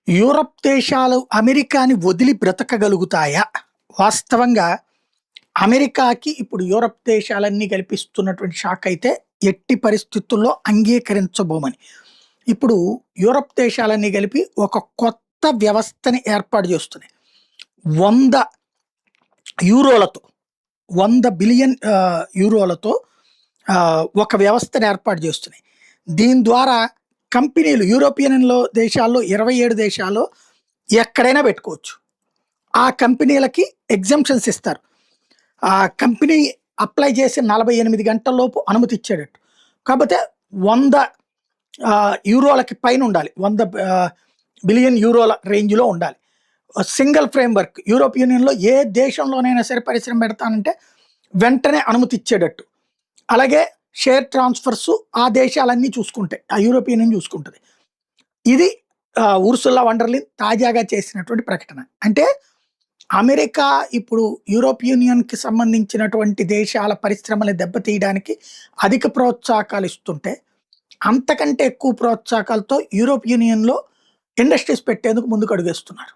Europe దేశాలు అమెరికాని వదిలి బ్రతకగలుగుతాయా? వాస్తవంగా అమెరికాకి ఇప్పుడు యూరప్ దేశాలన్నీ కల్పిస్తున్నటువంటి షాక్ అయితే ఎట్టి పరిస్థితుల్లో అంగీకరించబోమని. ఇప్పుడు యూరప్ దేశాలన్నీ కలిపి ఒక కొత్త వ్యవస్థని ఏర్పాటు చేస్తున్నాయి. 100 యూరోలతో 100 బిలియన్ యూరోలతో ఒక వ్యవస్థను ఏర్పాటు చేస్తున్నాయి. దీని ద్వారా కంపెనీలు యూరోపియన్‌లో దేశాల్లో 27 దేశాల్లో ఎక్కడైనా పెట్టుకోవచ్చు. ఆ కంపెనీలకి ఎగ్జంప్షన్స్ ఇస్తారు. ఆ కంపెనీ అప్లై చేసి 48 గంటల్లోపు అనుమతి ఇచ్చేటట్టు. కాపోతే 100 యూరోలకి పైన ఉండాలి. 100 బిలియన్ యూరోల రేంజ్‌లో ఉండాలి. సింగిల్ ఫ్రేమ్‌వర్క్ యూరోప్ యూనియన్‌లో ఏ దేశంలోనైనా సరే పరిశ్రమ పెడతానంటే వెంటనే అనుమతి ఇచ్చేటట్టు. అలాగే షేర్ ట్రాన్స్‌ఫర్స్ ఆ దేశాలన్నీ చూసుకుంటాయి. ఆ యూరోప్ యూనియన్ చూసుకుంటది. ఇది ఉర్సులా వాన్ డెర్ లీన్ తాజాగా చేసినటువంటి ప్రకటన. అంటే అమెరికా ఇప్పుడు యూరోప్ యూనియన్‌కి సంబంధించినటువంటి దేశాల పరిశ్రమల్ని దెబ్బతీయడానికి అధిక ప్రోత్సాహకాలు ఇస్తుంటే, అంతకంటే ఎక్కువ ప్రోత్సాహకాలతో యూరోప్ యూనియన్‌లో ఇండస్ట్రీస్ పెట్టేందుకు ముందుకు అడుగేస్తున్నారు.